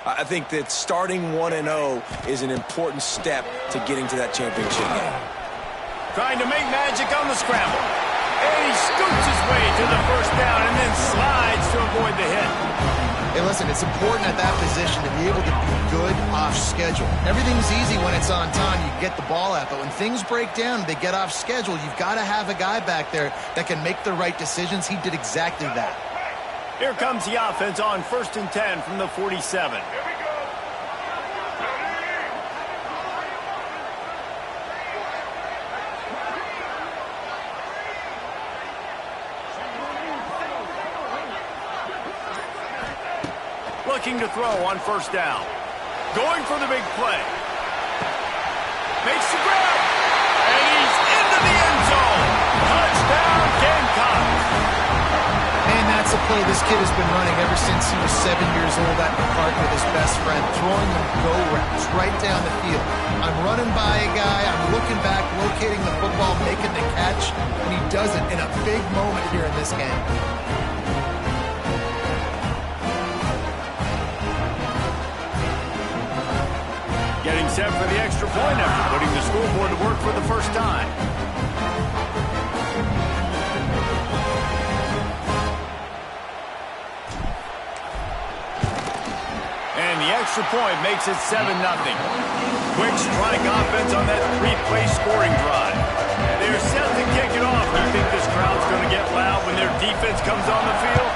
I think that starting 1-0 is an important step to getting to that championship game. Trying to make magic on the scramble. And he scoots his way to the first down and then slides to avoid the hit. Hey, listen, it's important at that position to be able to be good off schedule. Everything's easy when it's on time. You get the ball out. But when things break down, they get off schedule, you've got to have a guy back there that can make the right decisions. He did exactly that. Here comes the offense on 1st and 10 from the 47. Looking to throw on 1st down. Going for the big play. Makes the grab. And he's into the end zone. Touchdown, Gamecocks. And that's a play this kid has been running ever since he was 7 years old at the park with his best friend, throwing them go routes right down the field. I'm running by a guy, I'm looking back, locating the football, making the catch, and he does it in a big moment here in this game. Getting set for the extra point after putting the scoreboard to work for the first time. And the extra point makes it 7-0. Quick strike offense on that 3-play scoring drive. They're set to kick it off. You think this crowd's going to get loud when their defense comes on the field?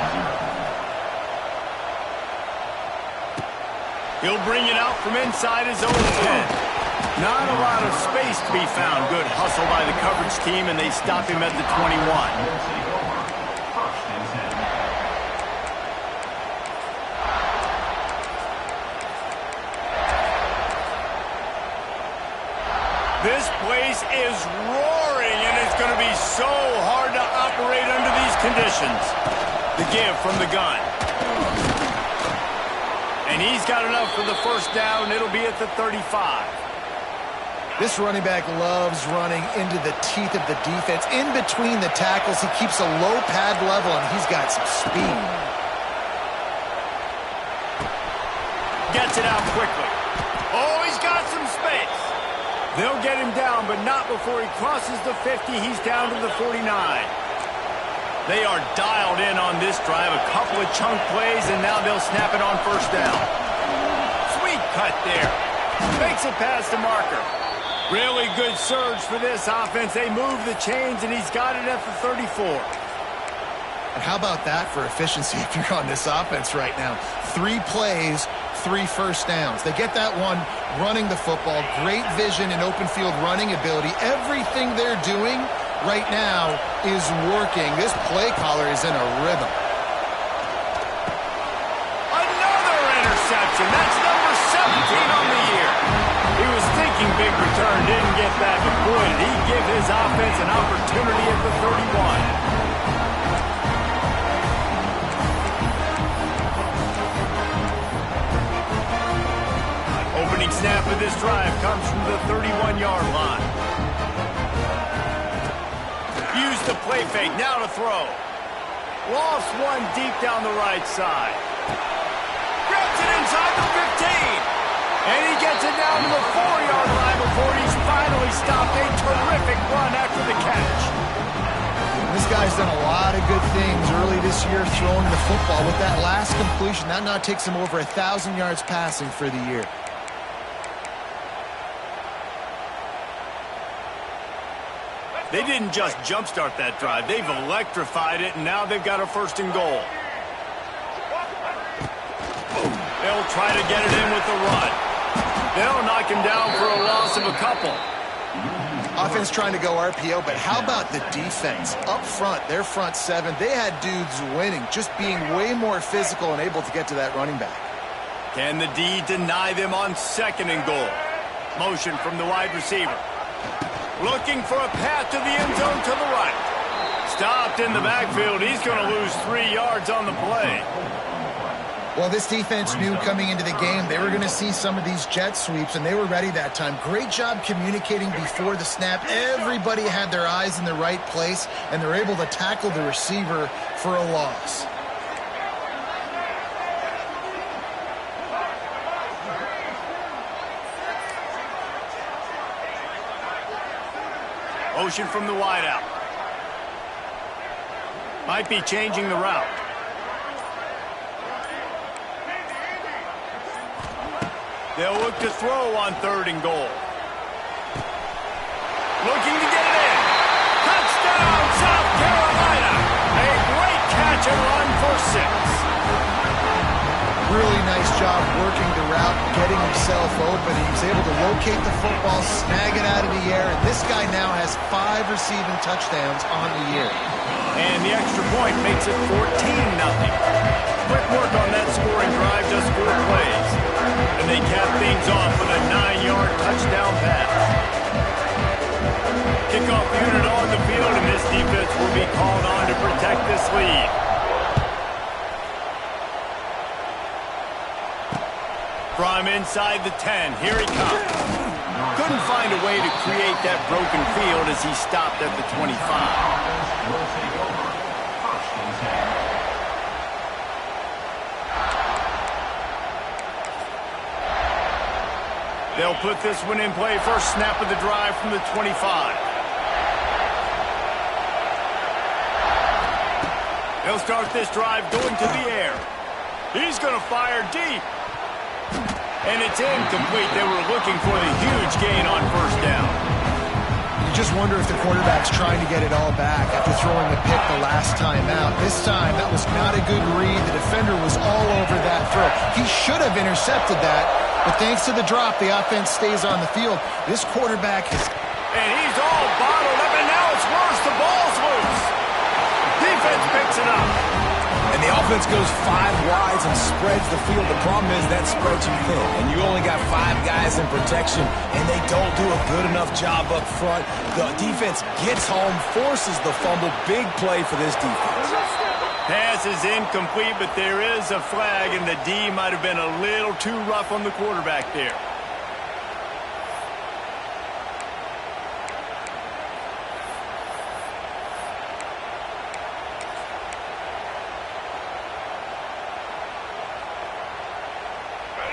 He'll bring it out from inside his own 10. Not a lot of space to be found. Good hustle by the coverage team, and they stop him at the 21. This place is roaring, and it's going to be so hard to operate under these conditions. The give from the gun. And he's got enough for the first down. It'll be at the 35. This running back loves running into the teeth of the defense. In between the tackles, he keeps a low pad level, and he's got some speed. Gets it out quickly. Oh, he's got some space. They'll get him down, but not before he crosses the 50. He's down to the 49. They are dialed in on this drive. A couple of chunk plays, and now they'll snap it on first down. Sweet cut there. Makes it past the marker. Really good surge for this offense. They move the chains, and he's got it at the 34. And how about that for efficiency if you're on this offense right now? 3 plays, 3 first downs. They get that one running the football. Great vision and open field running ability. Everything they're doing right now is working. This play caller is in a rhythm. Another interception. That's number 17 on the year. He was thinking big return, didn't get that, but boy, did he give his offense an opportunity at the 31. Opening snap of this drive comes from the 31-yard line. Use the play fake, now to throw. Lost one deep down the right side. Grabs it inside the 15. And he gets it down to the 4-yard line before he's finally stopped. A terrific run after the catch. This guy's done a lot of good things early this year throwing the football. With that last completion, that now takes him over 1,000 yards passing for the year. They didn't just jumpstart that drive. They've electrified it, and now they've got a 1st and goal. They'll try to get it in with the run. They'll knock him down for a loss of a couple. Offense trying to go RPO, but how about the defense? Up front, their front 7, they had dudes winning, just being way more physical and able to get to that running back. Can the D deny them on 2nd and goal? Motion from the wide receiver. Looking for a path to the end zone to the right. Stopped in the backfield. He's going to lose 3 yards on the play. Well, this defense knew coming into the game they were going to see some of these jet sweeps, and they were ready that time. Great job communicating before the snap. Everybody had their eyes in the right place, and they're able to tackle the receiver for a loss. Motion from the wideout. Might be changing the route. They'll look to throw on 3rd and goal. Looking to get it in. Touchdown, South Carolina. A great catch and run for 6. Really nice job working the route, getting himself open. He was able to locate the football, snag it out of the air, and this guy now has 5 receiving touchdowns on the year. And the extra point makes it 14-0. Quick work on that scoring drive, just 4 plays. And they cap things off with a 9-yard touchdown pass. Kickoff unit on the field, and this defense will be called on to protect this lead. From inside the 10, here he comes. Couldn't find a way to create that broken field as he stopped at the 25. They'll put this one in play. First snap of the drive from the 25. They'll start this drive going to the air. He's going to fire deep. And it's incomplete. They were looking for the huge gain on 1st down. You just wonder if the quarterback's trying to get it all back after throwing the pick the last time out. This time, that was not a good read. The defender was all over that throw. He should have intercepted that, but thanks to the drop, the offense stays on the field. This quarterback has... And he's all bottled up, and now it's worse. The ball's loose. Defense picks it up. And the offense goes 5 wides and spreads the field. The problem is that spreads you thin, and you only got 5 guys in protection, and they don't do a good enough job up front. The defense gets home, forces the fumble. Big play for this defense. Pass is incomplete, but there is a flag, and the D might have been a little too rough on the quarterback there.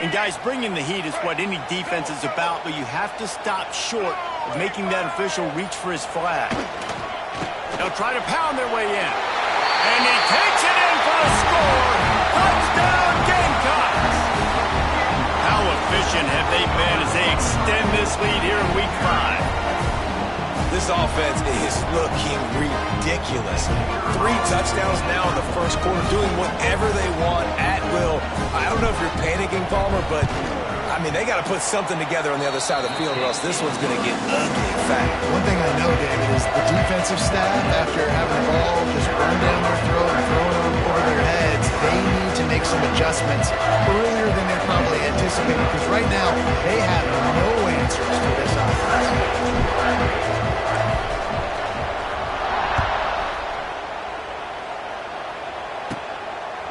And guys, bringing the heat is what any defense is about, but you have to stop short of making that official reach for his flag. They'll try to pound their way in. And he takes it in for a score. Touchdown, Gamecocks! How efficient have they been as they extend this lead here in Week 5? This offense is looking ridiculous. 3 touchdowns now in the first quarter, doing whatever they want at will. I don't know if you're panicking, Palmer, but, I mean, they got to put something together on the other side of the field or else this one's going to get ugly fast. One thing I know, David, is the defensive staff, after having the ball just run down their throat and thrown over their heads, they need to make some adjustments earlier than they're probably anticipating, because right now they have no answers to this offense.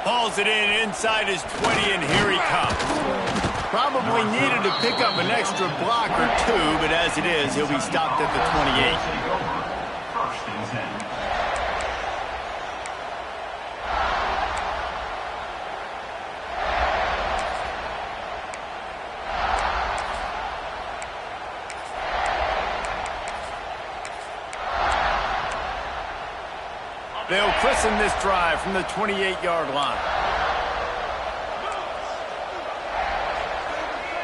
Hauls it in inside his 20, and here he comes. Probably needed to pick up an extra block or 2, but as it is, he'll be stopped at the 28. First and 10. They'll christen this drive from the 28-yard line.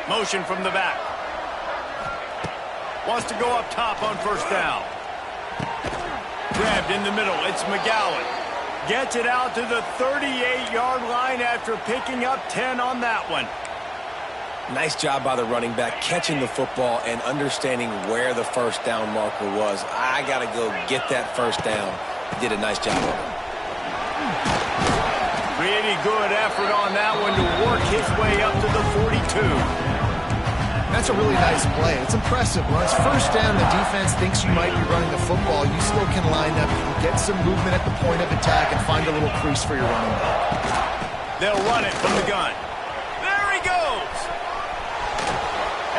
Motion from the back. Wants to go up top on 1st down. Grabbed in the middle. It's McGowan. Gets it out to the 38-yard line after picking up 10 on that one. Nice job by the running back, catching the football and understanding where the 1st down marker was. I got to go get that 1st down. Did a nice job of it. Pretty good effort on that one to work his way up to the 42. That's a really nice play. It's impressive. When it's 1st down, the defense thinks you might be running the football. You still can line up, get some movement at the point of attack, and find a little crease for your running back. They'll run it from the gun. There he goes!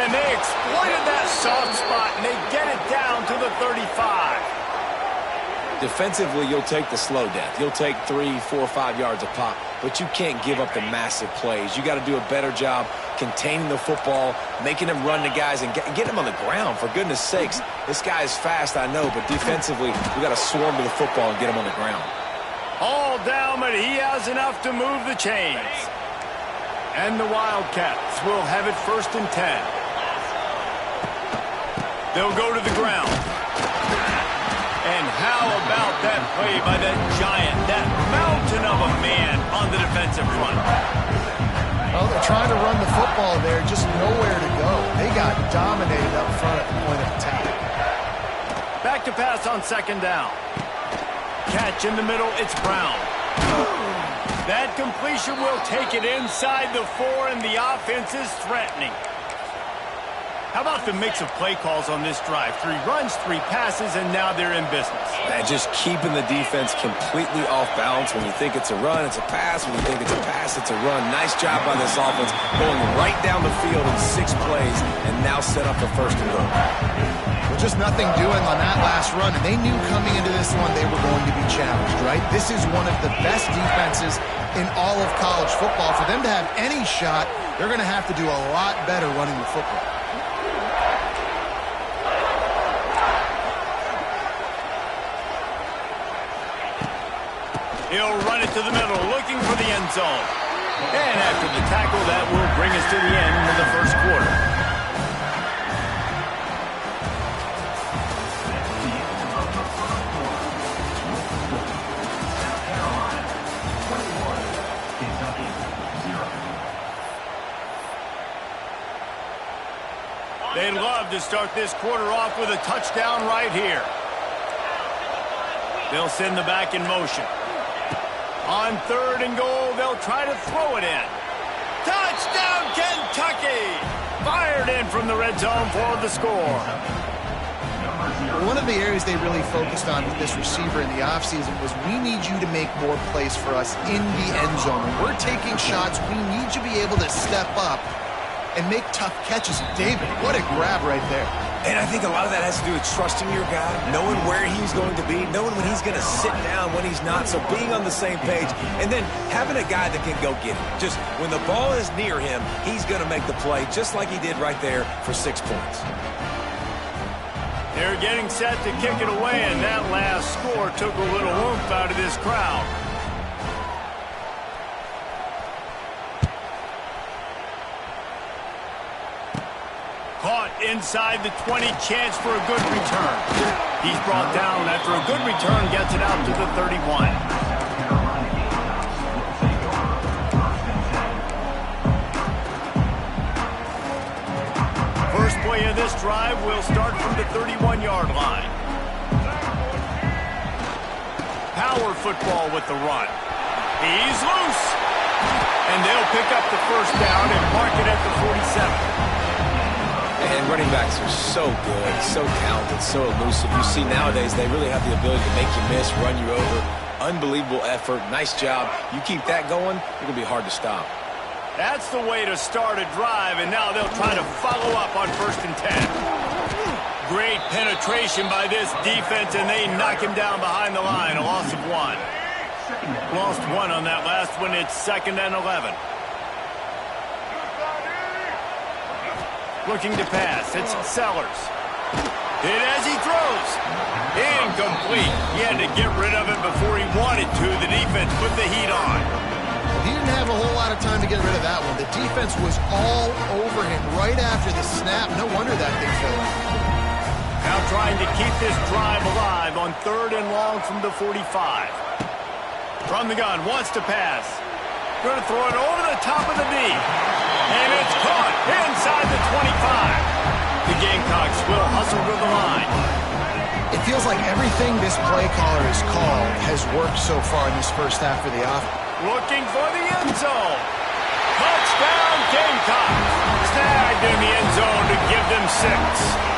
And they exploited that soft spot, and they get it down to the 35. Defensively, you'll take the slow death. You'll take 3, 4, 5 yards a pop, but you can't give up the massive plays. You got to do a better job containing the football, making him run to guys, and get him on the ground. For goodness sakes, this guy is fast, I know, but defensively, we got to swarm to the football and get him on the ground. All down, but he has enough to move the chains. And the Wildcats will have it 1st and 10. They'll go to the ground. And how about that play by that giant, that mountain of a man on the defensive front? Well, they're trying to run the football there, just nowhere to go. They got dominated up front at the point of attack. Back to pass on 2nd down. Catch in the middle, it's Brown. That completion will take it inside the 4, and the offense is threatening. How about the mix of play calls on this drive? 3 runs, 3 passes, and now they're in business. And just keeping the defense completely off balance. When you think it's a run, it's a pass. When you think it's a pass, it's a run. Nice job by this offense, going right down the field in 6 plays, and now set up for 1st and goal. Well, just nothing doing on that last run, and they knew coming into this one they were going to be challenged, right? This is one of the best defenses in all of college football. For them to have any shot, they're going to have to do a lot better running the football. He'll run it to the middle, looking for the end zone. And after the tackle, that will bring us to the end of the 1st quarter. They'd love to start this quarter off with a touchdown right here. They'll send the back in motion. On 3rd and goal, they'll try to throw it in. Touchdown, Kentucky! Fired in from the red zone for the score. One of the areas they really focused on with this receiver in the offseason was, we need you to make more plays for us in the end zone. When we're taking shots, we need you to be able to step up and make tough catches. David, what a grab right there. And I think a lot of that has to do with trusting your guy, knowing where he's going to be, knowing when he's going to sit down, when he's not, so being on the same page, and then having a guy that can go get it. Just when the ball is near him, he's going to make the play, just like he did right there for 6 points. They're getting set to kick it away, and that last score took a little oomph out of this crowd. Caught inside the 20, chance for a good return. He's brought down after a good return, gets it out to the 31. First play of this drive will start from the 31-yard line. Power football with the run. He's loose. And they'll pick up the 1st down and mark it at the 47. And running backs are so good, so talented, so elusive. You see nowadays they really have the ability to make you miss, run you over. Unbelievable effort. Nice job. You keep that going, it's going to be hard to stop. That's the way to start a drive, and now they'll try to follow up on 1st and 10. Great penetration by this defense, and they knock him down behind the line. A loss of 1. Lost 1 on that last one. It's 2nd and 11. Looking to pass. It's Sellers. Hit as he throws. Incomplete. He had to get rid of it before he wanted to. The defense put the heat on. He didn't have a whole lot of time to get rid of that one. The defense was all over him right after the snap. No wonder that thing fell out. Now trying to keep this drive alive on 3rd and long from the 45. From the gun, wants to pass. Going to throw it over the top of the knee. And it's caught inside the 25. The Gamecocks will hustle to the line. It feels like everything this play caller has called has worked so far in this first half of the offense. Looking for the end zone. Touchdown, Gamecocks. Snagged in the end zone to give them 6.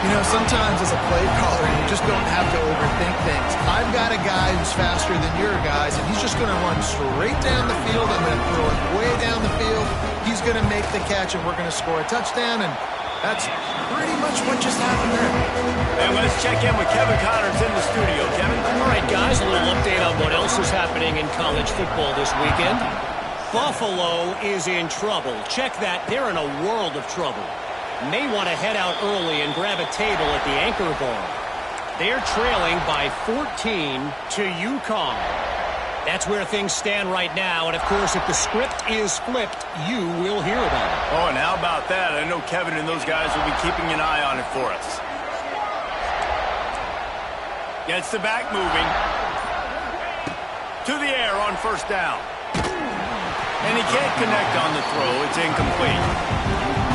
You know, sometimes as a play caller, you just don't have to overthink things. I've got a guy who's faster than your guys, and he's just going to run straight down the field. I'm going to throw it way down the field. He's going to make the catch, and we're going to score a touchdown, and that's pretty much what just happened there. And let's check in with Kevin Connors in the studio. Kevin? All right, guys, a little update on what else is happening in college football this weekend. Buffalo is in trouble. Check that. They're in a world of trouble. May want to head out early and grab a table at the Anchor Bar. They're trailing by 14 to UConn. That's where things stand right now. And, of course, if the script is flipped, you will hear about it. Oh, and how about that? I know Kevin and those guys will be keeping an eye on it for us. Gets the back moving. To the air on first down. And he can't connect on the throw. It's incomplete.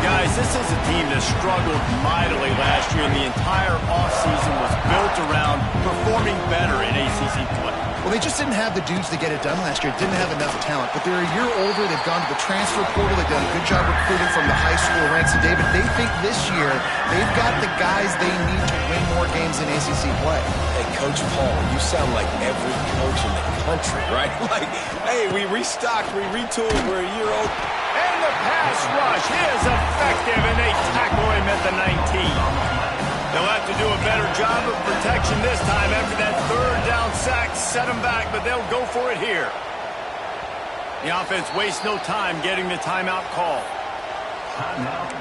Guys, this is a team that struggled mightily last year, and the entire offseason was built around performing better in ACC play. Well, they just didn't have the dudes to get it done last year. Didn't have enough talent. But they're a year older. They've gone to the transfer portal. They've done a good job recruiting from the high school ranks. And, David, they think this year they've got the guys they need to win more games in ACC play. Hey, Coach Paul, you sound like every coach in the country, right? Like, hey, we restocked, we retooled, we're a year old. And the pass rush is effective, and they tackle him at the 19. They'll have to do a better job of protection this time after that third down sack. Set them back, but they'll go for it here. The offense wastes no time getting the timeout call. Timeout,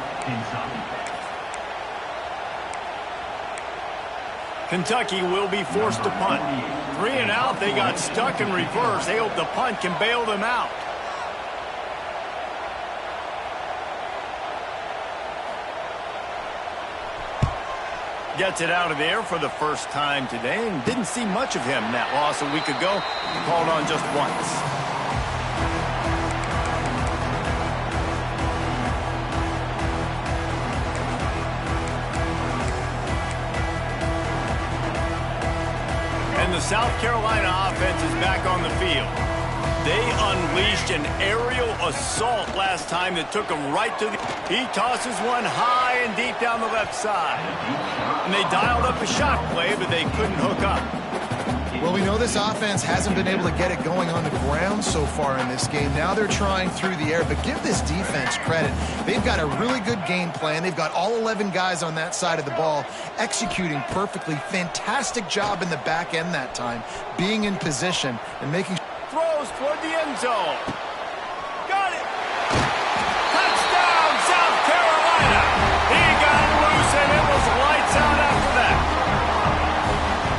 Kentucky will be forced to punt. 3 and out, they got stuck in reverse. They hope the punt can bail them out. Gets it out of there for the first time today, and didn't see much of him in that loss a week ago. Called on just once. And the South Carolina offense is back on the field. They unleashed an aerial assault last time that took them right to the... He tosses one high and deep down the left side. And they dialed up a shot play, but they couldn't hook up. Well, we know this offense hasn't been able to get it going on the ground so far in this game. Now they're trying through the air, but give this defense credit. They've got a really good game plan. They've got all 11 guys on that side of the ball executing perfectly. Fantastic job in the back end that time, being in position and making... Throws toward the end zone. Got it. Touchdown, South Carolina. He got loose, and it was lights out after that.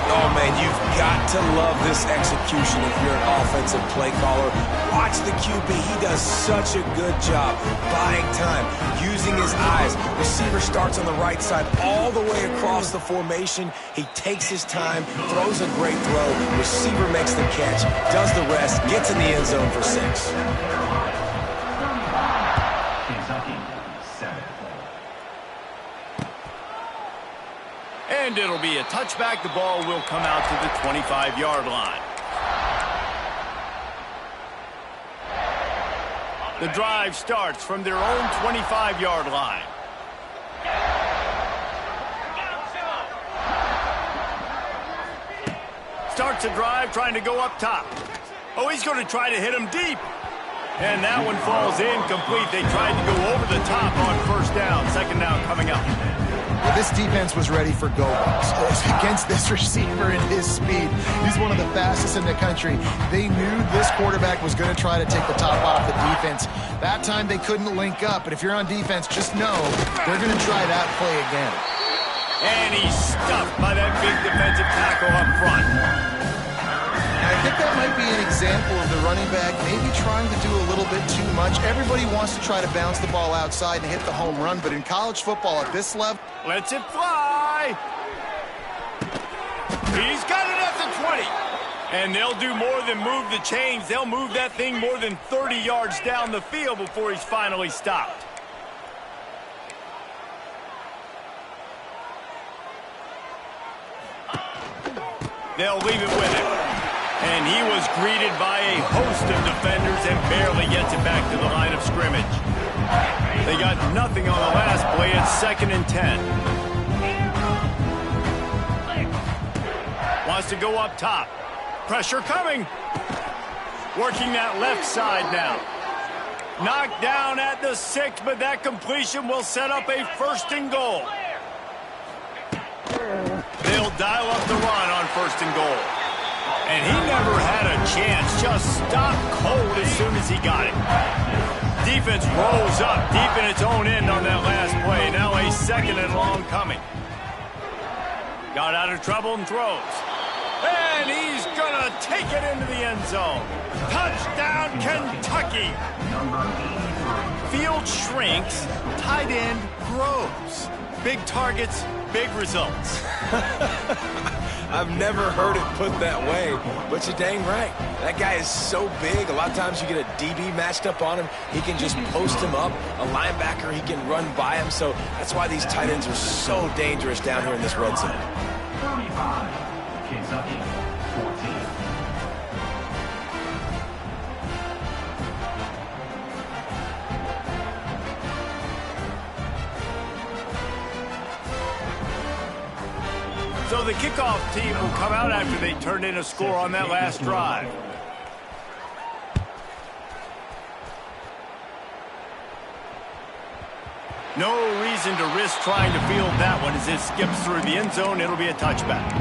Oh, man, you've got to love this execution if you're an offensive play caller. Watch the QB. He does such a good job buying time, using his eyes. Receiver starts on the right side all the way across the formation. He takes his time, throws a great throw. Receiver makes the catch, does the rest, gets in the end zone for 6. Kentucky, 7. And it'll be a touchback. The ball will come out to the 25-yard line. The drive starts from their own 25-yard line. Starts a drive trying to go up top. Oh, he's going to try to hit him deep. And that one falls incomplete. They tried to go over the top on first down. Second down coming up. Well, this defense was ready for go-balls against this receiver and his speed. He's one of the fastest in the country. They knew this quarterback was going to try to take the top off the defense. That time they couldn't link up, but if you're on defense, just know they're going to try that play again. And he's stuffed by that big defensive tackle up front. I think that might be an example of the running back maybe trying to do a little bit too much. Everybody wants to try to bounce the ball outside and hit the home run, but in college football at this level... Lets it fly. He's got it at the 20. And they'll do more than move the chains. They'll move that thing more than 30 yards down the field before he's finally stopped. They'll leave it with him. And he was greeted by a host of defenders and barely gets it back to the line of scrimmage. They got nothing on the last play. It's 2nd and 10. Wants to go up top. Pressure coming. Working that left side now. Knocked down at the 6, but that completion will set up a 1st and goal. They'll dial up the run on 1st and goal. And he never had a chance. Just stopped cold as soon as he got it. Defense rolls up deep in its own end on that last play. Now a 2nd and long coming. Got out of trouble and throws. And he's going to take it into the end zone. Touchdown, Kentucky. Field shrinks, tight end grows. Big targets, big results. I've never heard it put that way, but you're dang right. That guy is so big. A lot of times you get a DB matched up on him. He can just post him up. A linebacker, he can run by him. So that's why these tight ends are so dangerous down here in this red zone. 35, Kentucky, 14. So the kickoff team will come out after they turned in a score on that last drive. No reason to risk trying to field that one as it skips through the end zone. It'll be a touchback.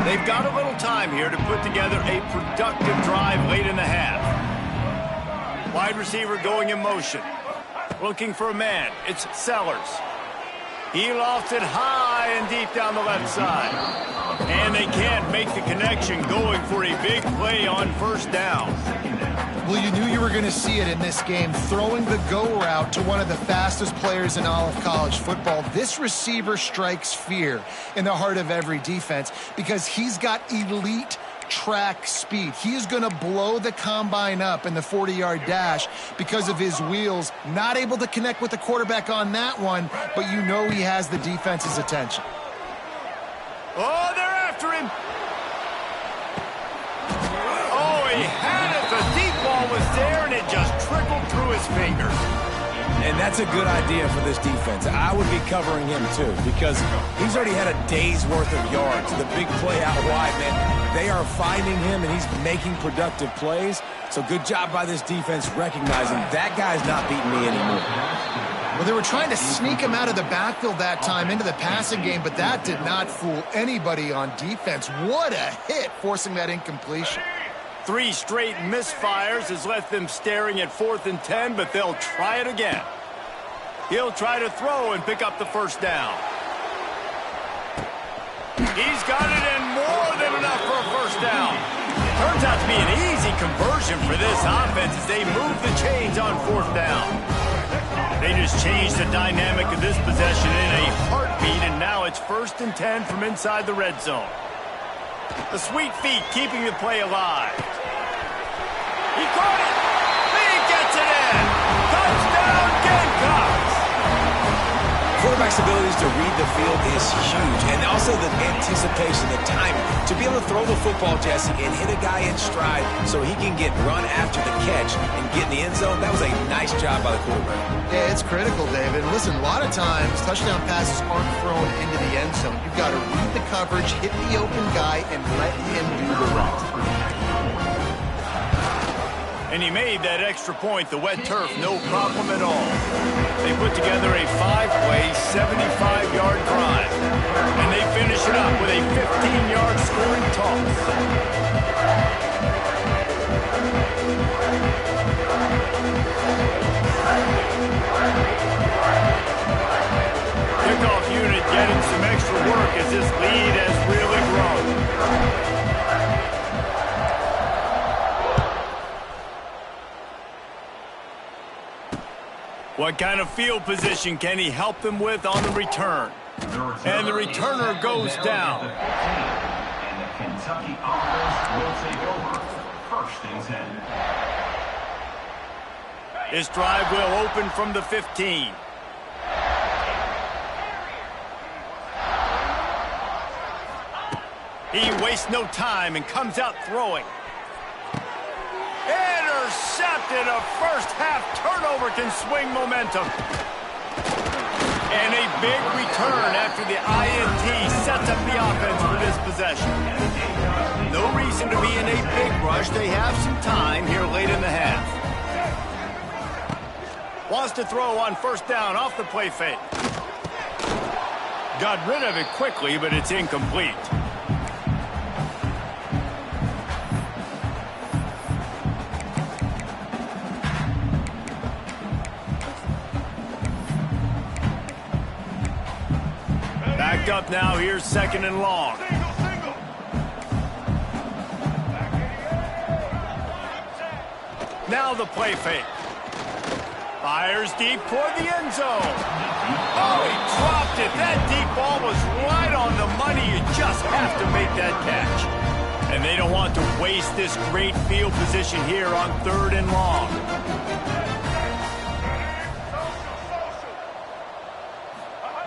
They've got a little time here to put together a productive drive late in the half. Wide receiver going in motion. Looking for a man. It's Sellers. He lofts it high and deep down the left side. And they can't make the connection, going for a big play on 1st down. Well, you knew you were going to see it in this game, throwing the go route to one of the fastest players in all of college football. This receiver strikes fear in the heart of every defense because he's got elite track speed. He is going to blow the combine up in the 40-yard dash because of his wheels. Not able to connect with the quarterback on that one, but you know he has the defense's attention. Oh, they're after him. Oh, he had it. The deep ball was there, and it just trickled through his fingers. And that's a good idea for this defense. I would be covering him, too, because he's already had a day's worth of yards. The big play out wide, man. They are finding him, and he's making productive plays. So good job by this defense recognizing that guy's not beating me anymore. Well, they were trying to sneak him out of the backfield that time into the passing game, but that did not fool anybody on defense. What a hit, forcing that incompletion. 3 straight misfires has left them staring at 4th and 10, but they'll try it again. He'll try to throw and pick up the 1st down. He's got it in more than enough for a 1st down. Turns out to be an easy conversion for this offense as they move the chains on 4th down. They just changed the dynamic of this possession in a heartbeat, and now it's 1st and 10 from inside the red zone. The sweet feet keeping the play alive. He caught it. He gets it in. Touchdown, Gamecocks. Quarterback's abilities to read the field is huge, and also the anticipation, the timing. To be able to throw the football, Jesse, and hit a guy in stride so he can get run after the catch and get in the end zone, that was a nice job by the quarterback. Yeah, it's critical, David. Listen, a lot of times, touchdown passes aren't thrown into the end zone. You've got to read the coverage, hit the open guy, and let him do the rest. And he made that extra point, the wet turf, no problem at all. They put together a 5-play, 75-yard drive. And they finish it up with a 15-yard scoring toss. Kickoff unit getting some extra work as this lead has really grown. What kind of field position can he help them with on the return? And the returner goes down. And the Kentucky offense will take over 1st and 10. This drive will open from the 15. He wastes no time and comes out throwing. Intercepted. A first-half turnover can swing momentum. And a big return after the INT sets up the offense for this possession. No reason to be in a big rush. They have some time here late in the half. Wants to throw on first down off the play fake. Got rid of it quickly, but it's incomplete. Backed up now. Here's second and long. Now the play fake. Fires deep toward the end zone. Oh, he dropped it. That deep ball was right on the money. You just have to make that catch. And they don't want to waste this great field position here on third and long.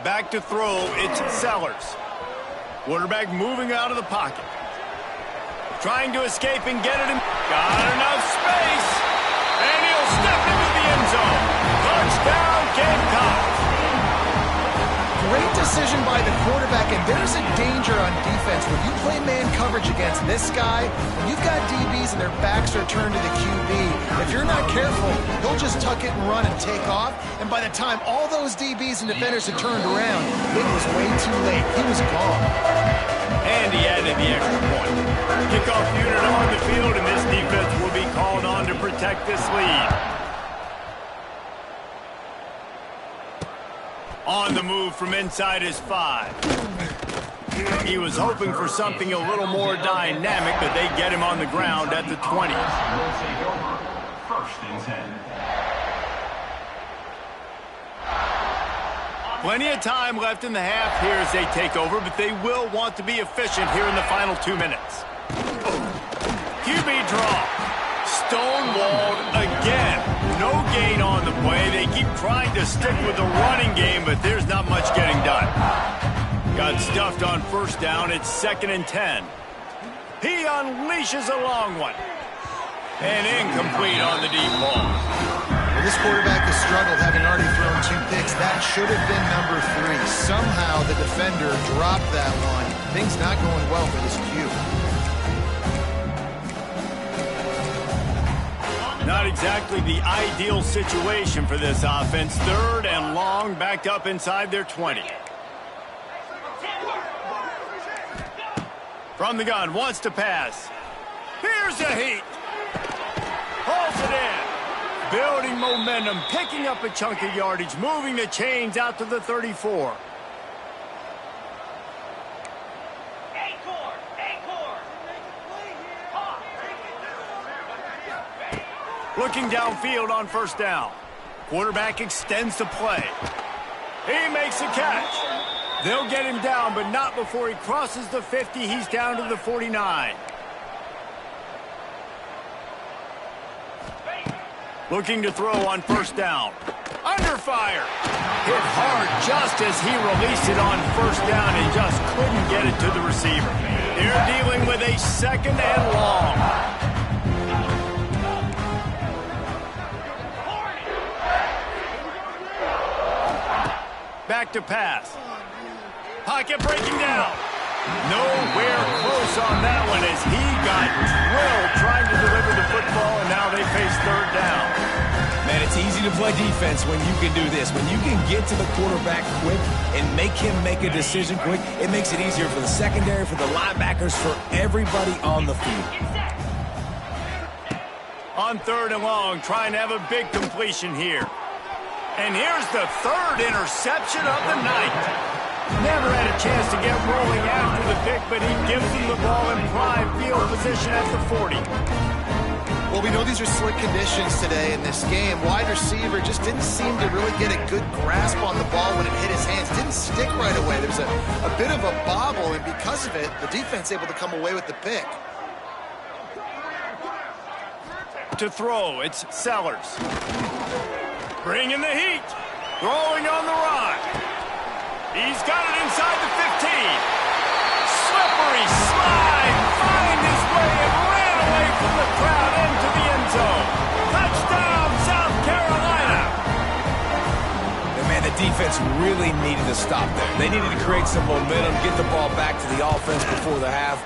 Back to throw, it's Sellers. Quarterback moving out of the pocket. Trying to escape and get it in. Got enough space. And he'll step into the end zone. Touchdown, Gamecocks. Great decision by the quarterback, and there's a danger on defense when you play man coverage against this guy, and you've got DBs and their backs are turned to the QB. If you're not careful, he'll just tuck it and run and take off, and by the time all those DBs and defenders had turned around, it was way too late. He was gone. And he added the extra point. Kickoff unit on the field, and this defense will be called on to protect this lead. On the move from inside his 5. He was hoping for something a little more dynamic, but they get him on the ground at the 20. Will take over. First and 10. Plenty of time left in the half here as they take over, but they will want to be efficient here in the final 2 minutes. QB draw. Stonewalled again. No gain on the play. They keep trying to stick with the running game, but there's not much getting done. Got stuffed on first down. It's second and 10. He unleashes a long one. And incomplete on the deep ball. Well, this quarterback has struggled, having already thrown 2 picks. That should have been number 3. Somehow the defender dropped that one. Things not going well for this Q. Not exactly the ideal situation for this offense. Third and long, backed up inside their 20. From the gun, wants to pass. Here's the heat. Pulls it in. Building momentum, picking up a chunk of yardage, moving the chains out to the 34. Looking downfield on first down. Quarterback extends the play. He makes a catch. They'll get him down, but not before he crosses the 50. He's down to the 49. Looking to throw on first down. Under fire. Hit hard just as he released it on first down and just couldn't get it to the receiver. They're dealing with a second and long. Back to pass. Pocket breaking down. Nowhere close on that one as he got drilled trying to deliver the football, and now they face third down. Man, it's easy to play defense when you can do this. When you can get to the quarterback quick and make him make a decision quick, it makes it easier for the secondary, for the linebackers, for everybody on the field. On third and long, trying to have a big completion here. And here's the third interception of the night. Never had a chance to get rolling after the pick, but he gives them the ball in prime field position at the 40. Well, we know these are slick conditions today in this game. Wide receiver just didn't seem to really get a good grasp on the ball when it hit his hands. Didn't stick right away. There was a bit of a bobble, and because of it, the defense able to come away with the pick. To throw, it's Sellers. Bringing the heat. Throwing on the run. He's got it inside the 15. Slippery slide. Find his way and ran away from the crowd into the end zone. Touchdown, South Carolina. And man, the defense really needed to stop there. They needed to create some momentum, get the ball back to the offense before the half.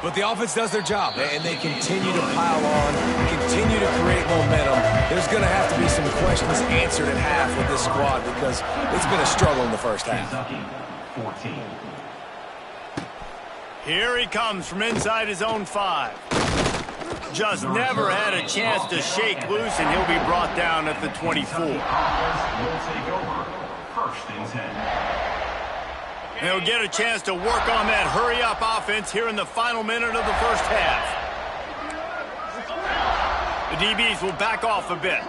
But the offense does their job, and they continue to pile on, continue to create momentum. There's going to have to be some questions answered at half with this squad because it's been a struggle in the first half. Kentucky, 14. Here he comes from inside his own 5. Just never had a chance to shake loose, and he'll be brought down at the 24. Kentucky offense will take over. First and 10. They'll get a chance to work on that hurry-up offense here in the final minute of the first half. The DBs will back off a bit.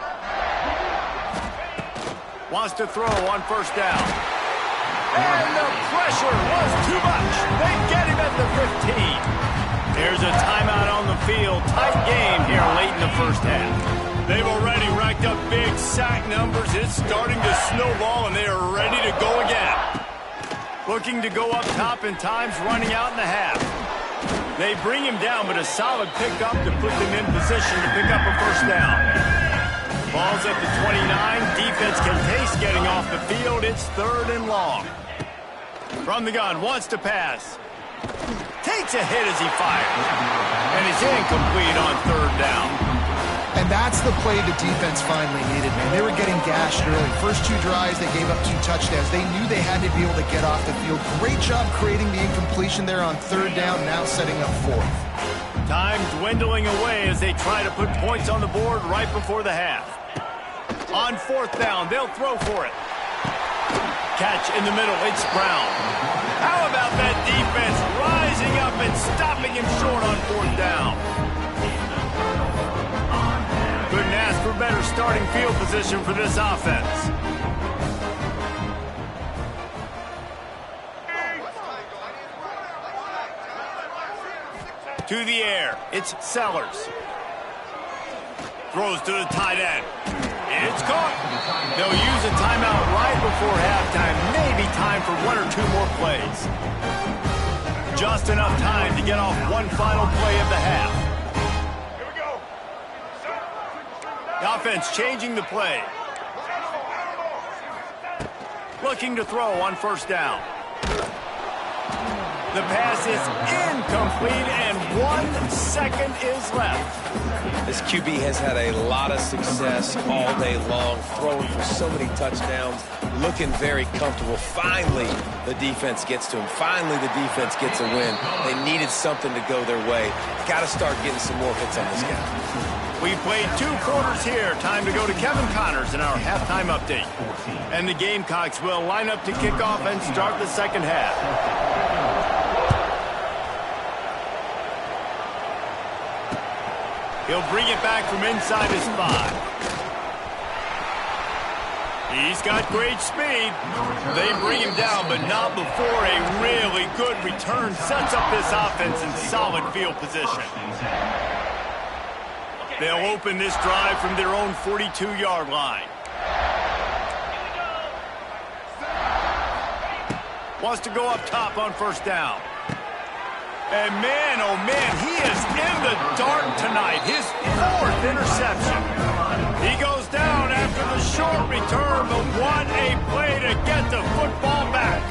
Wants to throw on first down. And the pressure was too much. They get him at the 15. There's a timeout on the field. Tight game here late in the first half. They've already racked up big sack numbers. It's starting to snowball, and they are ready to go again. Looking to go up top in times, running out in the half. They bring him down, but a solid pickup to put them in position to pick up a first down. Ball's at the 29. Defense can taste getting off the field. It's 3rd and long. From the gun, wants to pass. Takes a hit as he fires. And is incomplete on 3rd down. And that's the play the defense finally needed, man. They were getting gashed early. First 2 drives, they gave up 2 touchdowns. They knew they had to be able to get off the field. Great job creating the incompletion there on 3rd down, now setting up 4th. Time dwindling away as they try to put points on the board right before the half. On 4th down, they'll throw for it. Catch in the middle, it's Brown. How about that defense rising up and stopping him short on 4th down? Couldn't ask for better starting field position for this offense. To the air, it's Sellers. Throws to the tight end. It's caught. They'll use a timeout right before halftime. Maybe time for 1 or 2 more plays. Just enough time to get off one final play of the half. The offense changing the play. Looking to throw on first down. The pass is incomplete, and 1 second is left. This QB has had a lot of success all day long, throwing for so many touchdowns, looking very comfortable. Finally, the defense gets to him. Finally, the defense gets a win. They needed something to go their way. Got to start getting some more hits on this guy. We played 2 quarters here. Time to go to Kevin Connors in our halftime update. And the Gamecocks will line up to kick off and start the second half. He'll bring it back from inside his 5. He's got great speed. They bring him down, but not before a really good return sets up this offense in solid field position. They'll open this drive from their own 42-yard line. Wants to go up top on first down. And man, oh man, he is in the dark tonight. His 4th interception. He goes down after the short return, but what a play to get the football back.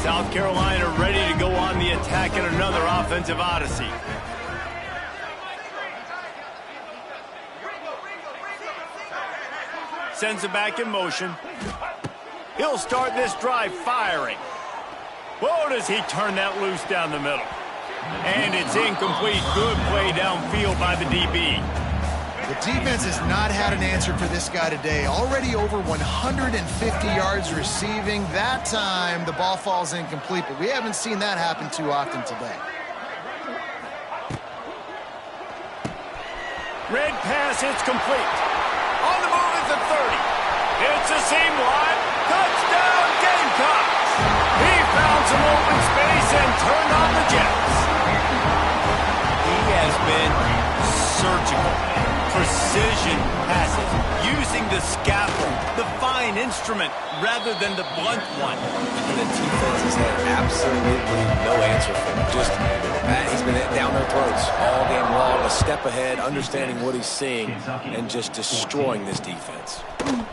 South Carolina ready to go on the attack in another offensive odyssey. Sends it back in motion. He'll start this drive firing. Whoa, does he turn that loose down the middle. And it's incomplete. Good play downfield by the DB. The defense has not had an answer for this guy today. Already over 150 yards receiving. That time, the ball falls incomplete, but we haven't seen that happen too often today. Red pass, it's complete. On the move at the 30. It's a seam line. Touchdown, Gamecocks. He found some open space and turned on the Jets. He has been surgical. Precision passes, using the scaffold, the fine instrument, rather than the blunt one. And the defense has had absolutely no answer for him. Just, he's been down their throats all game long, a step ahead, understanding what he's seeing, and just destroying this defense.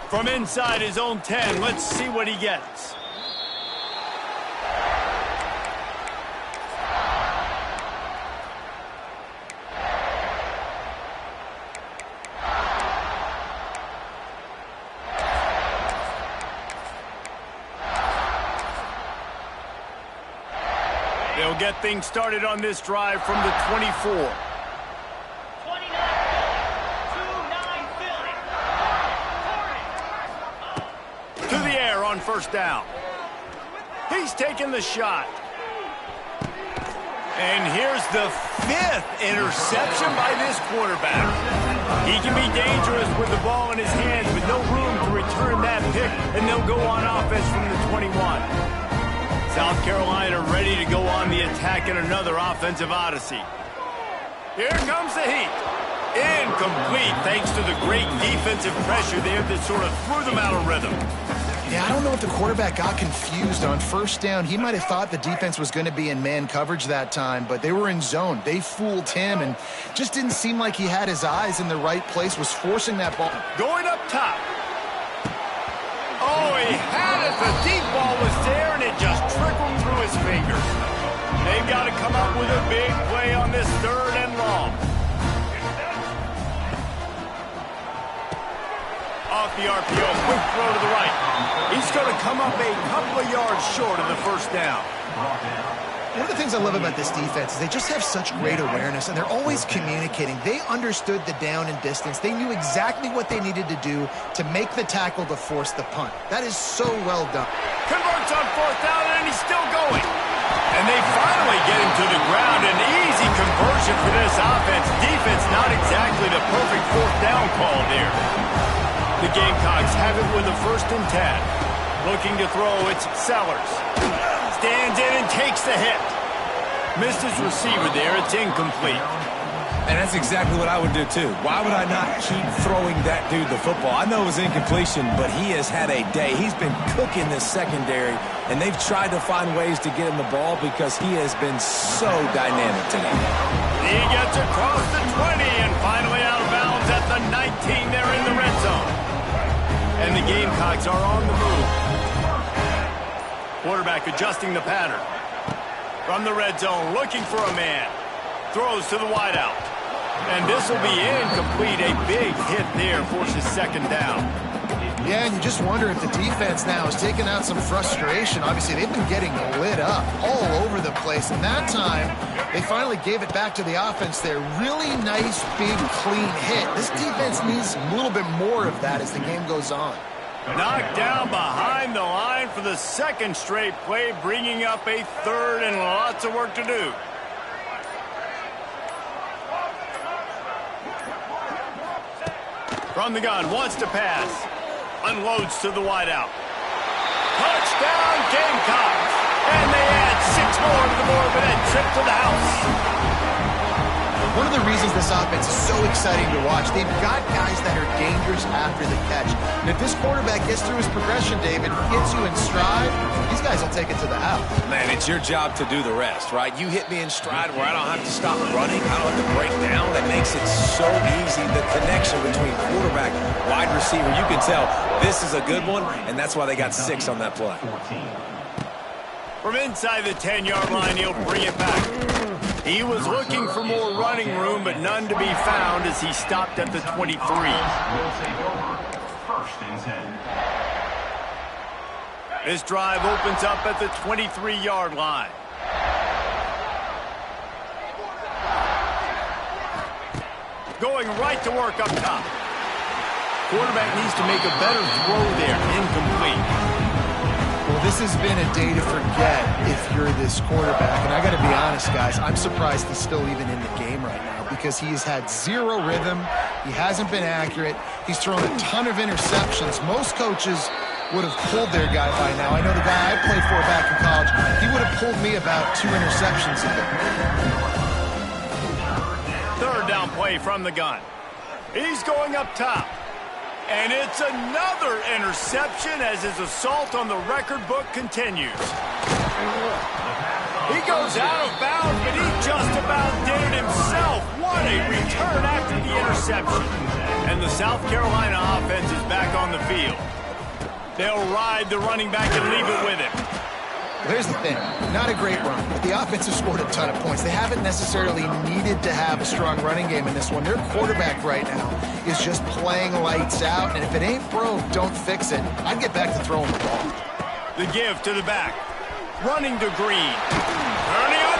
From inside his own 10, let's see what he gets. They'll get things started on this drive from the 24. To the air on first down. He's taking the shot. And here's the 5th interception by this quarterback. He can be dangerous with the ball in his hands, with no room to return that pick, and they'll go on offense from the 21. South Carolina ready to go on the attack in another offensive odyssey. Here comes the heat. Incomplete thanks to the great defensive pressure there that sort of threw them out of rhythm. Yeah, I don't know if the quarterback got confused on first down. He might have thought the defense was going to be in man coverage that time, but they were in zone. They fooled him and just didn't seem like he had his eyes in the right place, was forcing that ball. Going up top. Oh, he had it. The deep ball was there, and it just trickled through his fingers. They've got to come up with a big play on this 3rd and long. Off the RPO, quick throw to the right. He's going to come up a couple of yards short of the first down. One of the things I love about this defense is they just have such great awareness, and they're always communicating. They understood the down and distance. They knew exactly what they needed to do to make the tackle to force the punt. That is so well done. Converts on 4th down, and he's still going. And they finally get him to the ground. An easy conversion for this offense. Defense not exactly the perfect 4th down call there. The Gamecocks have it with a 1st and 10. Looking to throw, it's Sellers. Stands in and takes the hit. Missed his receiver there. It's incomplete. And that's exactly what I would do, too. Why would I not keep throwing that dude the football? I know it was incompletion, but he has had a day. He's been cooking this secondary, and they've tried to find ways to get him the ball because he has been so dynamic today. He gets across the 20 and finally out of bounds at the 19. They're in the red zone. And the Gamecocks are on the move. Quarterback adjusting the pattern. From the red zone, looking for a man. Throws to the wideout. And this will be incomplete. A big hit there forces 2nd down. Yeah, and you just wonder if the defense now is taking out some frustration. Obviously, they've been getting lit up all over the place. And that time, they finally gave it back to the offense there. Really nice, big, clean hit. This defense needs a little bit more of that as the game goes on. Knocked down behind the line for the 2nd straight play, bringing up a 3rd and lots of work to do. From the gun, wants to pass. Unloads to the wideout. Touchdown, Gamecocks! And they add 6 more to the board with that trip to the house. One of the reasons this offense is so exciting to watch, they've got guys that are dangerous after the catch. And if this quarterback gets through his progression, David, gets you in stride, these guys will take it to the house. Man, it's your job to do the rest, right? You hit me in stride where I don't have to stop running. I don't have to break down. That makes it so easy. The connection between quarterback, wide receiver, you can tell this is a good one, and that's why they got 6 on that play. From inside the 10-yard line, he'll bring it back. He was looking for more running room, but none to be found as he stopped at the 23. This drive opens up at the 23-yard line. Going right to work up top. Quarterback needs to make a better throw there. Incomplete. Well, this has been a day to forget if you're this quarterback. And I got to be honest, guys, I'm surprised he's still even in the game right now because he has had 0 rhythm. He hasn't been accurate. He's thrown a ton of interceptions. Most coaches would have pulled their guy by now. I know the guy I played for back in college, he would have pulled me about 2 interceptions ago. 3rd down play from the gun. He's going up top. And it's another interception as his assault on the record book continues. He goes out of bounds, but he just about did it himself. What a return after the interception. And the South Carolina offense is back on the field. They'll ride the running back and leave it with him. Here's the thing, not a great run, but the offense has scored a ton of points. They haven't necessarily needed to have a strong running game in this one. Their quarterback right now is just playing lights out, and if it ain't broke, don't fix it. I'd get back to throwing the ball. The give to the back. Running to Green. Turning on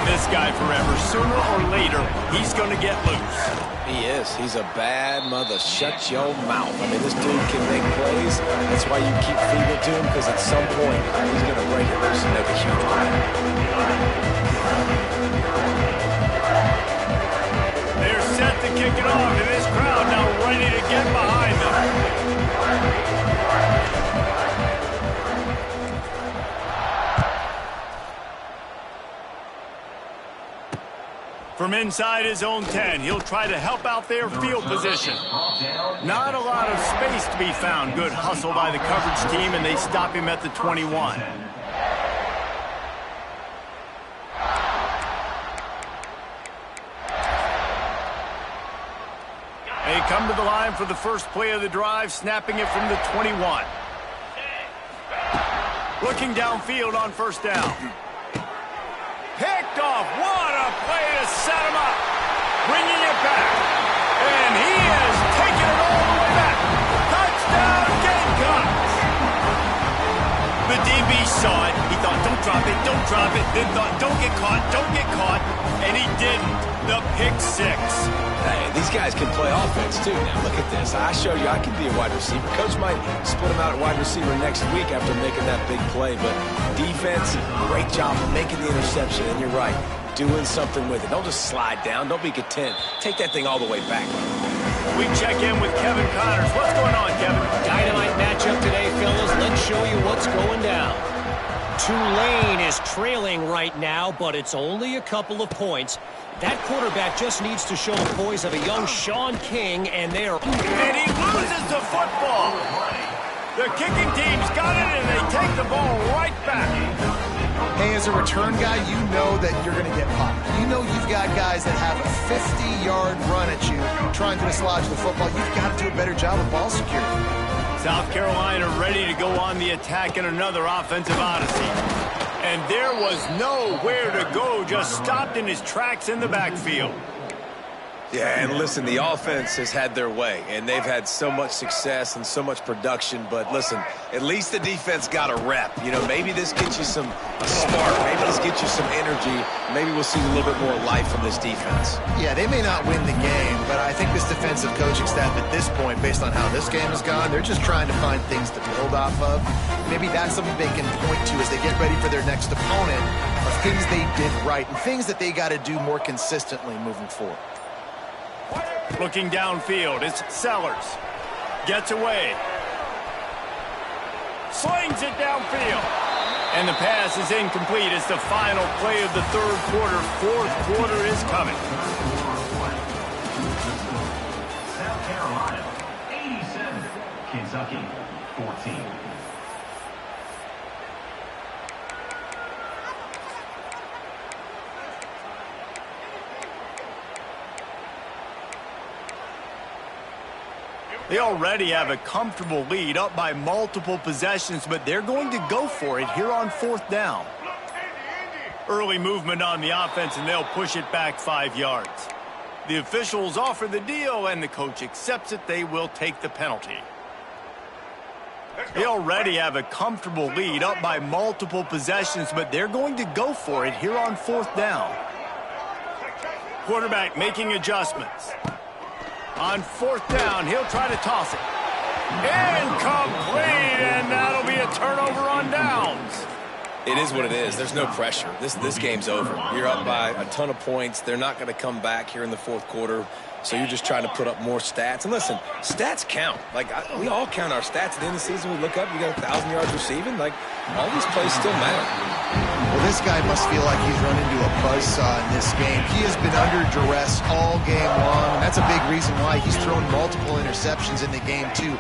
on this guy forever. Sooner or later, he's going to get loose. He is. He's a bad mother. Shut your mouth. I mean, this dude can make plays. That's why you keep feeding it to him, because at some point, he's going to break it loose and make a huge play. They're set to kick it off, and this crowd now ready to get behind them. From inside his own 10, he'll try to help out their field position. Not a lot of space to be found. Good hustle by the coverage team, and they stop him at the 21. They come to the line for the first play of the drive, snapping it from the 21. Looking downfield on first down. Picked off. What a play to set him up. Bringing it back. And he has taken it all the way back. Touchdown, Gamecocks. The DB saw it. He thought, don't drop it, don't drop it. Then thought, don't get caught, don't get caught. And he didn't. The pick six. Hey, these guys can play offense, too. Now, look at this. I show you I can be a wide receiver. Coach might split him out at wide receiver next week after making that big play. But defense, great job of making the interception. And you're right, doing something with it. Don't just slide down. Don't be content. Take that thing all the way back. We check in with Kevin Connors. What's going on, Kevin? Dynamite matchup today, fellas. Let's show you what's going down. Tulane is trailing right now, but it's only a couple of points. That quarterback just needs to show the poise of a young Sean King, and they are... And he loses the football. The kicking team's got it, and they take the ball right back. Hey, as a return guy, you know that you're going to get popped. You know you've got guys that have a 50-yard run at you trying to dislodge the football. You've got to do a better job of ball security. South Carolina ready to go on the attack in another offensive odyssey. And there was nowhere to go, just stopped in his tracks in the backfield. Yeah, and listen, the offense has had their way, and they've had so much success and so much production. But listen, at least the defense got a rep. You know, maybe this gets you some spark. Maybe this gets you some energy. Maybe we'll see a little bit more life from this defense. Yeah, they may not win the game, but I think this defensive coaching staff at this point, based on how this game has gone, they're just trying to find things to build off of. Maybe that's something they can point to as they get ready for their next opponent, of things they did right and things that they got to do more consistently moving forward. Looking downfield, it's Sellers. Gets away. Slings it downfield. And the pass is incomplete. It's the final play of the third quarter. Fourth quarter is coming. South Carolina, 87. Kentucky, 14. They already have a comfortable lead, up by multiple possessions, but they're going to go for it here on fourth down. Early movement on the offense, and they'll push it back 5 yards. The officials offer the deal, and the coach accepts it. They will take the penalty. They already have a comfortable lead, up by multiple possessions, but they're going to go for it here on fourth down. Quarterback making adjustments. On fourth down, he'll try to toss it. Incomplete, and that'll be a turnover on downs. It is what it is. There's no pressure. This game's over. You're up by a ton of points. They're not going to come back here in the fourth quarter, so you're just trying to put up more stats. And listen, stats count. Like, we all count our stats at the end of the season. We look up, you got 1,000 yards receiving. Like, all these plays still matter. Well, this guy must feel like he's run into a buzzsaw in this game. He has been under duress all game long, and that's a big reason why he's thrown multiple interceptions in the game, too.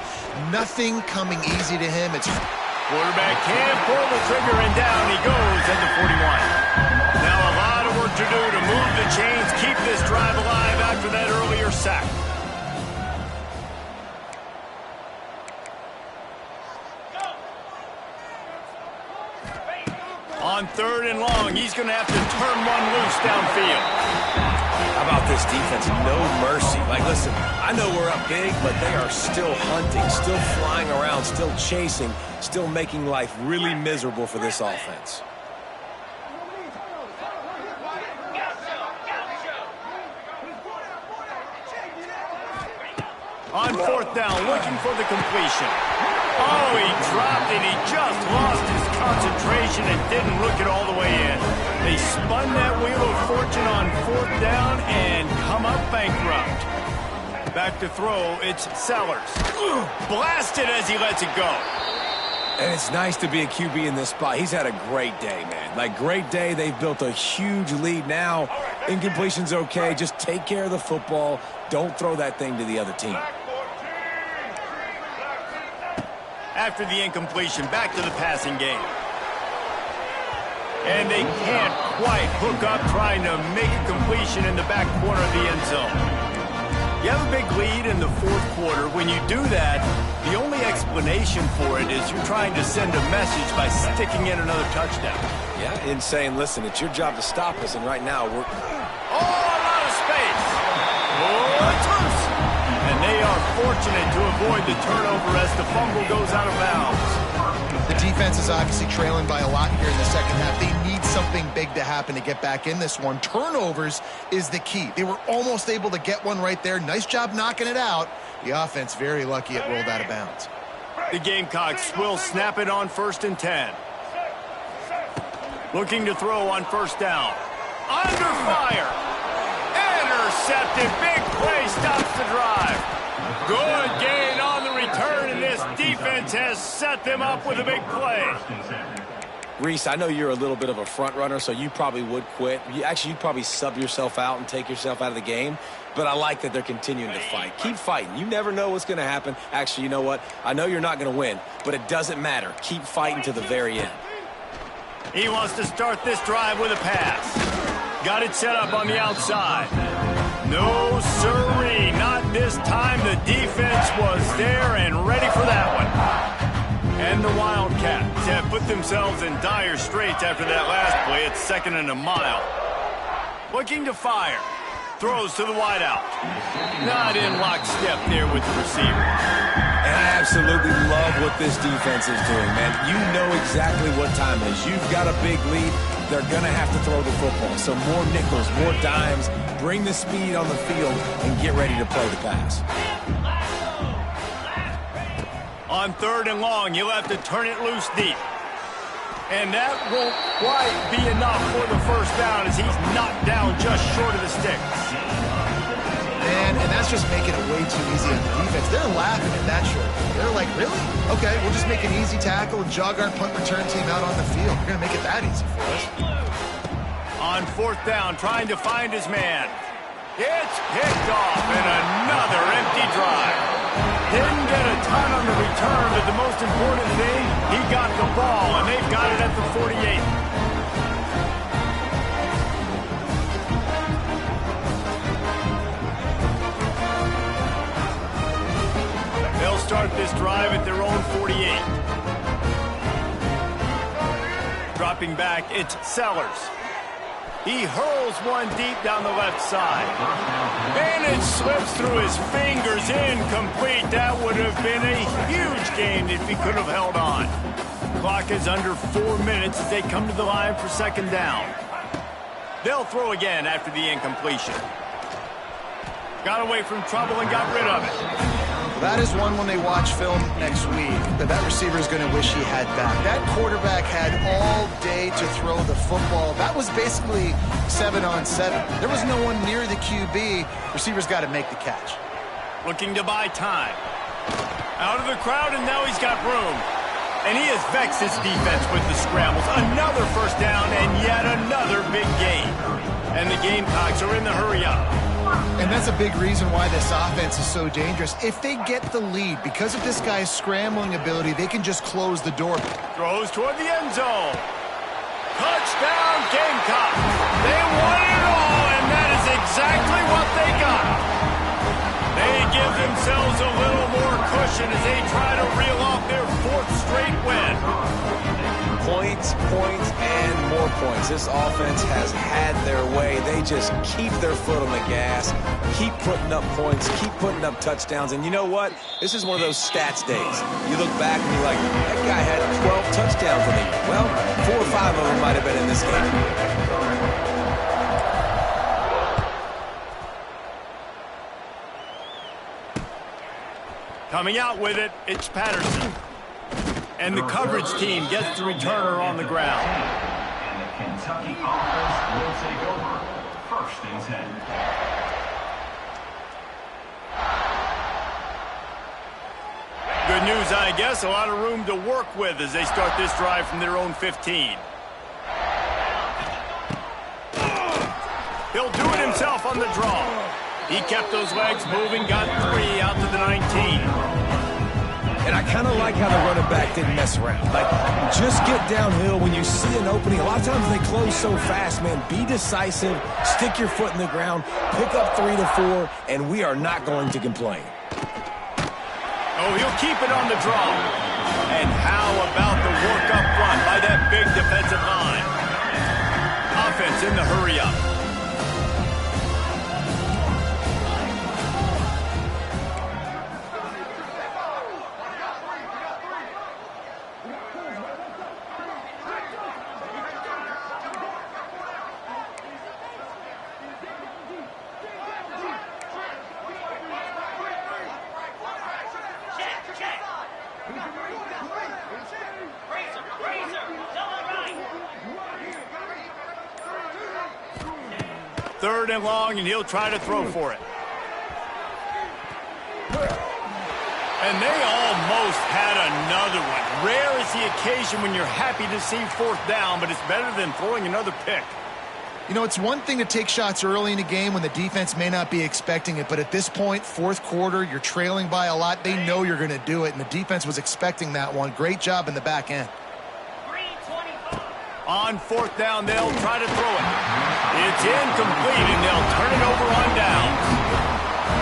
Nothing coming easy to him. It's quarterback can't pull the trigger, and down he goes at the 41. Now a lot of work to do to move the chains, keep this drive alive after that earlier sack. On third and long, he's going to have to turn one loose downfield. How about this defense? No mercy. Like, listen, I know we're up big, but they are still hunting, still flying around, still chasing, still making life really miserable for this offense. On fourth down, looking for the completion. Oh, he dropped it. He just lost his concentration and didn't look it all the way in. They spun that wheel of fortune on fourth down and come up bankrupt. Back to throw, it's Sellers. Blasted as he lets it go. And it's nice to be a QB in this spot. He's had a great day, man. Like, great day. They've built a huge lead now. Incompletion's okay. Just take care of the football. Don't throw that thing to the other team. After the incompletion, back to the passing game. And they can't quite hook up trying to make a completion in the back corner of the end zone. You have a big lead in the fourth quarter. When you do that, the only explanation for it is you're trying to send a message by sticking in another touchdown. Yeah, and saying, listen, it's your job to stop us, and right now we're... Oh, a lot of space. Oh, Terps. And they are fortunate to avoid the turnover as the fumble goes out of bounds. The defense is obviously trailing by a lot here in the second half. They need something big to happen to get back in this one. Turnovers is the key. They were almost able to get one right there. Nice job knocking it out. The offense very lucky it rolled out of bounds. The Gamecocks will snap it on 1st and 10. Looking to throw on first down. Under fire. Intercepted. Big play stops the drive. Good gain on the return, and this defense has set them up with a big play. Reese, I know you're a little bit of a front runner, so you probably would quit. You'd probably sub yourself out and take yourself out of the game. But I like that they're continuing to fight. Keep fighting. You never know what's going to happen. Actually, you know what? I know you're not going to win, but it doesn't matter. Keep fighting to the very end. He wants to start this drive with a pass. Got it set up on the outside. No, sirree, not this time. The defense was there and ready for that one. And the Wildcats have put themselves in dire straits after that last play. It's 2nd and a mile. Looking to fire. Throws to the wideout. Not in lockstep there with the receiver. And I absolutely love what this defense is doing, man. You know exactly what time it is. You've got a big lead. They're going to have to throw the football. So more nickels, more dimes. Bring the speed on the field and get ready to play the pass. On 3rd and long, you'll have to turn it loose deep. And that won't quite be enough for the first down as he's knocked down just short of the sticks. And that's just making it way too easy on the defense. They're laughing at that short. They're like, really? Okay, we'll just make an easy tackle and jog our punt return team out on the field. We're going to make it that easy for us. On 4th down, trying to find his man. It's picked off and another empty drive. Didn't get a ton on the return, but the most important thing, he got the ball, and they've got it at the 48. They'll start this drive at their own 48. Dropping back, it's Sellers. He hurls one deep down the left side. And it slips through his fingers, incomplete. That would have been a huge gain if he could have held on. Clock is under 4 minutes as they come to the line for 2nd down. They'll throw again after the incompletion. Got away from trouble and got rid of it. That is one when they watch film next week that receiver is going to wish he had back. That quarterback had all day to throw the football. That was basically 7-on-7. There was no one near the QB. Receiver's got to make the catch. Looking to buy time. Out of the crowd, and now he's got room. And he has vexed his defense with the scrambles. Another first down and yet another big gain. And the Gamecocks are in the hurry-up. And that's a big reason why this offense is so dangerous. If they get the lead, because of this guy's scrambling ability, they can just close the door. Throws toward the end zone. Touchdown, Gamecock. They won it all, and that is exactly what they got. They give themselves a little more cushion as they try to reel off their 4th straight win. Points, points, and more points. This offense has had their way. They just keep their foot on the gas, keep putting up points, keep putting up touchdowns. And you know what? This is one of those stats days. You look back and you're like, that guy had 12 touchdowns in the year. Well, 4 or 5 of them might have been in this game. Coming out with it, it's Patterson. And the coverage team gets the returner on the ground. And the Kentucky offense will take over. 1st and 10. Good news, I guess. A lot of room to work with as they start this drive from their own 15. He'll do it himself on the draw. He kept those legs moving, got 3 out to the 19. And I kind of like how the running back didn't mess around. Like, just get downhill when you see an opening. A lot of times they close so fast, man. Be decisive, stick your foot in the ground, pick up 3 to 4, and we are not going to complain. Oh, he'll keep it on the draw. And how about the work up front by that big defensive line? Offense in the hurry up. Third and long, and he'll try to throw for it. And they almost had another one. Rare is the occasion when you're happy to see 4th down, but it's better than throwing another pick. You know, it's one thing to take shots early in a game when the defense may not be expecting it, but at this point, 4th quarter, you're trailing by a lot. They know you're going to do it, and the defense was expecting that one. Great job in the back end. On 4th down, they'll try to throw it. It's incomplete, and they'll turn it over on downs.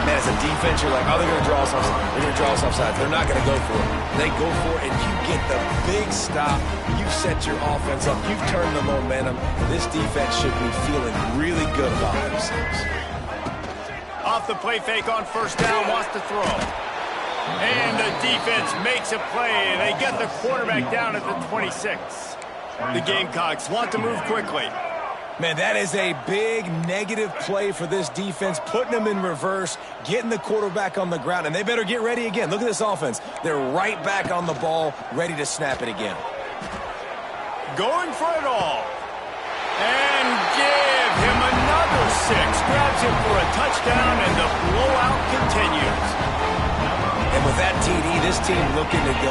Man, as a defense, you're like, oh, they're going to draw us offside. They're going to draw us offside. They're not going to go for it. They go for it, and you get the big stop. You've set your offense up. You've turned the momentum. This defense should be feeling really good about themselves. Off the play fake on 1st down, wants to throw. And the defense makes a play, and they get the quarterback down at the 26. The Gamecocks want to move quickly. Man, that is a big negative play for this defense, putting them in reverse, getting the quarterback on the ground, and they better get ready again. Look at this offense. They're right back on the ball, ready to snap it again. Going for it all. And give him another 6. Grabs him for a touchdown, and the blowout continues. And with that TD, this team looking to go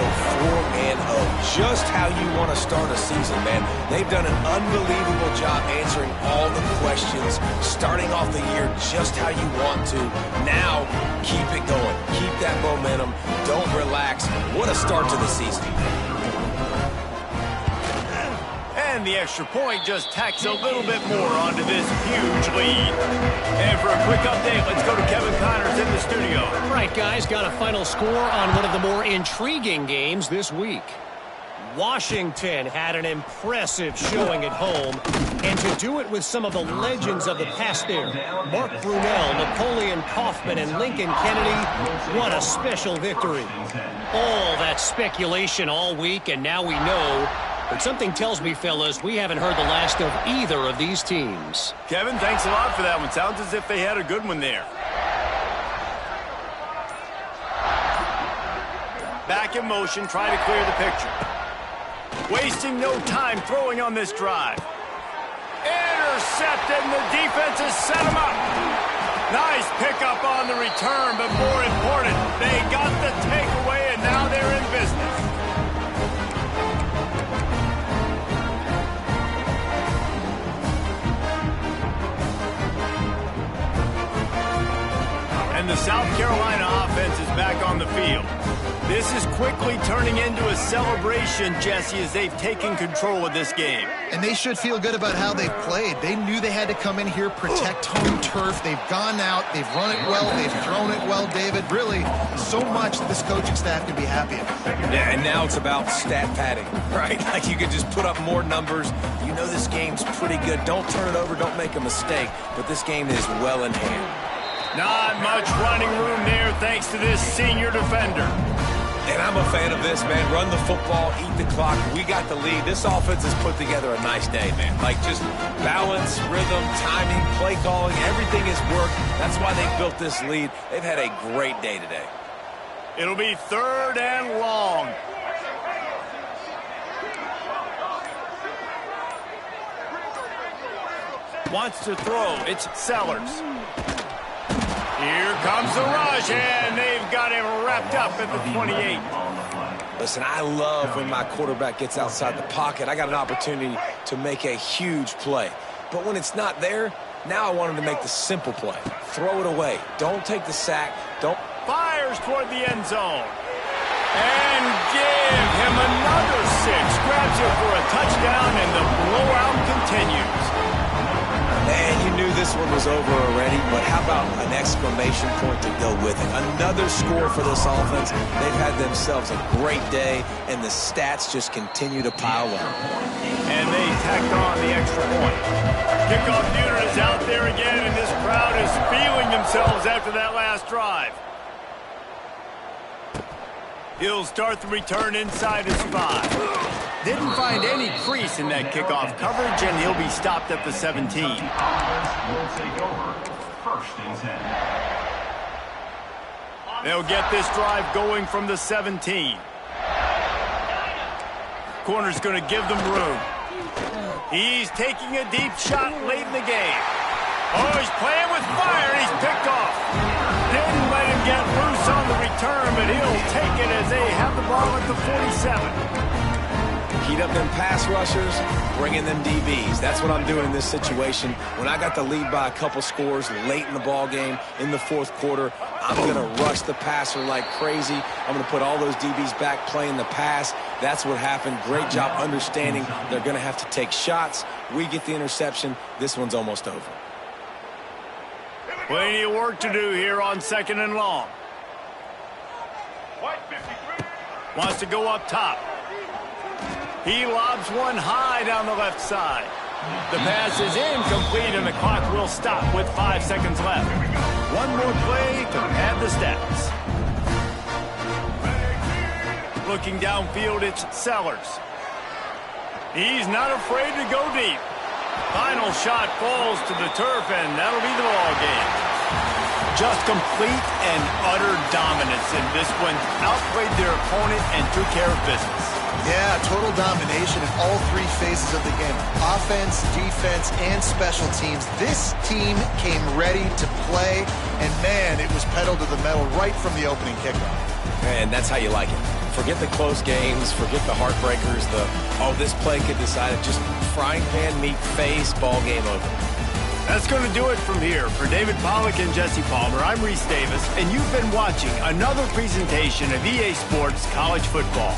4-0. Just how you want to start a season, man. They've done an unbelievable job answering all the questions, starting off the year just how you want to. Now, keep it going. Keep that momentum. Don't relax. What a start to the season. And the extra point just tacks a little bit more onto this huge lead. And for a quick update, let's go to Kevin Connors in the studio. Right, guys, got a final score on one of the more intriguing games this week. Washington had an impressive showing at home, and to do it with some of the legends of the past there, Mark Brunell, Napoleon Kaufman, and Lincoln Kennedy, what a special victory. All that speculation all week, and now we know. But something tells me, fellas, we haven't heard the last of either of these teams. Kevin, thanks a lot for that one. Sounds as if they had a good one there. Back in motion, try to clear the picture. Wasting no time throwing on this drive. Intercepted, and the defense has set him up. Nice pickup on the return, but more important, they got the takeaway, and now they're in business. And the South Carolina offense is back on the field. This is quickly turning into a celebration, Jesse, as they've taken control of this game. And they should feel good about how they've played. They knew they had to come in here, protect home turf. They've gone out, they've run it well, they've thrown it well, David. Really, so much that this coaching staff can be happy about. Yeah, and now it's about stat padding, right? Like you could just put up more numbers. You know this game's pretty good. Don't turn it over, don't make a mistake. But this game is well in hand. Not much running room there thanks to this senior defender. And I'm a fan of this, man. Run the football, eat the clock. We got the lead. This offense has put together a nice day, man. Like just balance, rhythm, timing, play calling, everything has worked. That's why they built this lead. They've had a great day today. It'll be 3rd and long. Wants to throw. It's Sellers. Here comes the rush, and they've got him wrapped up at the 28. Listen, I love when my quarterback gets outside the pocket. I got an opportunity to make a huge play. But when it's not there, now I want him to make the simple play. Throw it away. Don't take the sack. Don't. Fires toward the end zone. And give him another 6. Grabs it for a touchdown, and the blowout continues. Man, you knew this one was over already, but how about an exclamation point to go with it? Another score for this offense. They've had themselves a great day, and the stats just continue to pile up. And they tacked on the extra point. Kickoff unit is out there again, and this crowd is feeling themselves after that last drive. He'll start the return inside his 5. Didn't find any crease in that kickoff coverage, and he'll be stopped at the 17. Will take over 1st and 10. They'll get this drive going from the 17. Corner's going to give them room. He's taking a deep shot late in the game. Oh, he's playing with fire, and he's picked off. Didn't let him get loose on the return, but he'll take it as they have the ball at the 47. Heat up them pass rushers, bring in them DBs. That's what I'm doing in this situation. When I got the lead by a couple scores late in the ball game, in the 4th quarter, I'm going to rush the passer like crazy. I'm going to put all those DBs back playing the pass. That's what happened. Great job understanding they're going to have to take shots. We get the interception. This one's almost over. Plenty of work to do here on 2nd and long. Wants to go up top. He lobs one high down the left side. The pass is incomplete, and the clock will stop with 5 seconds left. One more play to pad the stats. Looking downfield, it's Sellers. He's not afraid to go deep. Final shot falls to the turf, and that'll be the ball game. Just complete and utter dominance in this one. Outplayed their opponent and took care of business. Yeah, total domination in all 3 phases of the game. Offense, defense, and special teams. This team came ready to play, and man, it was pedal to the metal right from the opening kickoff. And that's how you like it. Forget the close games, forget the heartbreakers, this play could decide it. Just frying pan meat face, ball game over. That's going to do it from here. For David Pollack and Jesse Palmer, I'm Reese Davis, and you've been watching another presentation of EA Sports College Football.